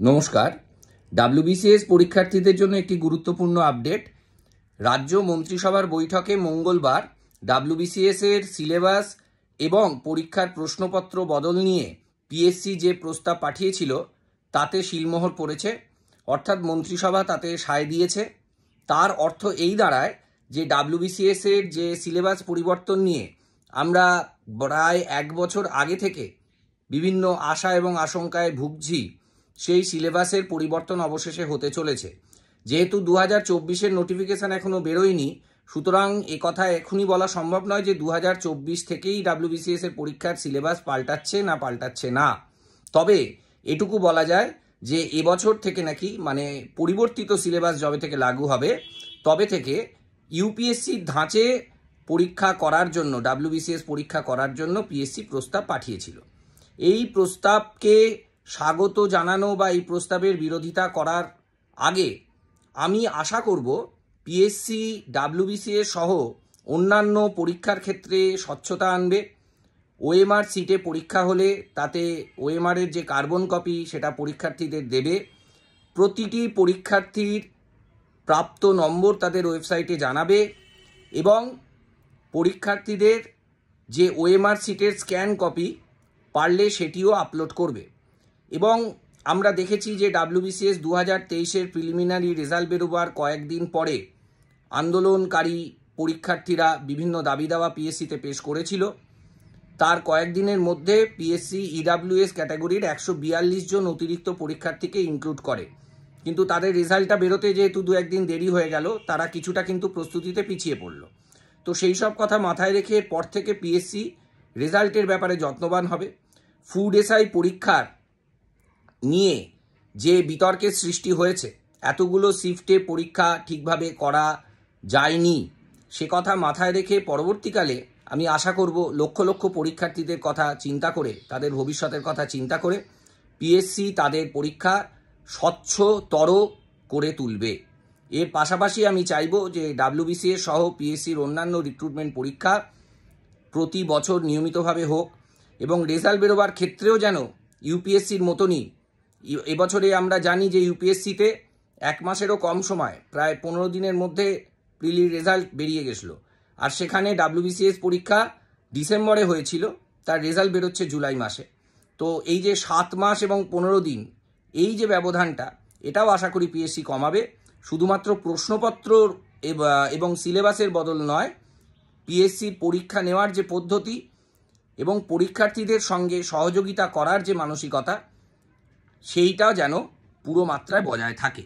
নমস্কার। ডাব্লিউবিসিএস পরীক্ষার্থীদের জন্য একটি গুরুত্বপূর্ণ আপডেট। রাজ্য মন্ত্রিসভার বৈঠকে মঙ্গলবার ডাব্লিউবিসিএস এর সিলেবাস এবং পরীক্ষার প্রশ্নপত্র বদল নিয়ে পিএসসি যে প্রস্তাব পাঠিয়েছিল তাতে সিলমোহর পড়েছে, অর্থাৎ মন্ত্রিসভা তাতে সায় দিয়েছে। তার অর্থ এই দাঁড়ায় যে ডাব্লিউবিসিএস এর যে সিলেবাস পরিবর্তন নিয়ে আমরা প্রায় 1 বছর আগে থেকে বিভিন্ন আশা এবং আশঙ্কায় ভুগছি, সেই সিলেবাসের পরিবর্তন অবশেষে হতে চলেছে। যেহেতু 2024-এর নোটিফিকেশান এখনও বেরোয়নি, সুতরাং কথা এখনই বলা সম্ভব নয় যে 2024 থেকেই ডাব্লিউবিসিএস এর পরীক্ষার সিলেবাস পাল্টাচ্ছে না। তবে এটুকু বলা যায় যে এবছর থেকে নাকি পরিবর্তিত সিলেবাস যবে থেকে লাগু হবে তবে থেকে ইউপিএসসির ধাঁচে পরীক্ষা করার জন্য, ডাব্লিউবিসিএস পরীক্ষা করার জন্য পিএসসি প্রস্তাব পাঠিয়েছিল। এই প্রস্তাবকে স্বাগত জানানো বা এই প্রস্তাবের বিরোধিতা করার আগে আমি আশা করব পিএসসি ডাব্লিউবিসিএস সহ অন্যান্য পরীক্ষার ক্ষেত্রে স্বচ্ছতা আনবে। ওএমআর সিটে পরীক্ষা হলে তাতে ওএমআরের যে কার্বন কপি সেটা পরীক্ষার্থীদের দেবে। প্রতিটি পরীক্ষার্থীর প্রাপ্ত নম্বর তাদের ওয়েবসাইটে জানাবে এবং পরীক্ষার্থীদের যে ওএমআর সিটের স্ক্যান কপি পারলে সেটিও আপলোড করবে। এবং আমরা দেখেছি যে ডাব্লিউবিসিএস 2023-এর প্রিলিমিনারি রেজাল্ট বেরোবার কয়েকদিন পরে আন্দোলনকারী পরীক্ষার্থীরা বিভিন্ন দাবি দাওয়া পিএসসিতে পেশ করেছিল। তার কয়েকদিনের মধ্যে পিএসসি ইডাব্লিউএস ক্যাটাগরির 142 জন অতিরিক্ত পরীক্ষার্থীকে ইনক্লুড করে, কিন্তু তাদের রেজাল্টটা বেরোতে যেহেতু 2-1 দিন দেরি হয়ে গেল, তারা কিছুটা কিন্তু প্রস্তুতিতে পিছিয়ে পড়ল। তো সেই সব কথা মাথায় রেখে পর থেকে পিএসসি রেজাল্টের ব্যাপারে যত্নবান হবে। ফুড এসআই পরীক্ষার নিয়ে যে বিতর্কের সৃষ্টি হয়েছে, এতগুলো শিফটে পরীক্ষা ঠিকভাবে করা যায়নি, সে কথা মাথায় রেখে পরবর্তীকালে আমি আশা করব লক্ষ লক্ষ পরীক্ষার্থীদের কথা চিন্তা করে, তাদের ভবিষ্যতের কথা চিন্তা করে পিএসসি তাদের পরীক্ষা স্বচ্ছতর করে তুলবে। এর পাশাপাশি আমি চাইব যে ডাব্লিউবিসিএস সহ পিএসসির অন্যান্য রিক্রুটমেন্ট পরীক্ষা প্রতি বছর নিয়মিতভাবে হোক এবং রেজাল্ট বেরোবার ক্ষেত্রেও যেন ইউপিএসসির মতনই, এবছরে আমরা জানি যে ইউপিএসসিতে 1 মাসেরও কম সময়, প্রায় 15 দিনের মধ্যে প্রিলি রেজাল্ট বেরিয়ে গেছিল, আর সেখানে ডাব্লিউবিসিএস পরীক্ষা ডিসেম্বরে হয়েছিল, তার রেজাল্ট বেরোচ্ছে জুলাই মাসে। তো এই যে 7 মাস এবং 15 দিন, এই যে ব্যবধানটা, এটাও আশা করি পিএসসি কমাবে। শুধুমাত্র প্রশ্নপত্র এবং সিলেবাসের বদল নয়, পিএসসির পরীক্ষা নেওয়ার যে পদ্ধতি এবং পরীক্ষার্থীদের সঙ্গে সহযোগিতা করার যে মানসিকতা, সেইটাও যেন পুরো মাত্রায় বজায় থাকে।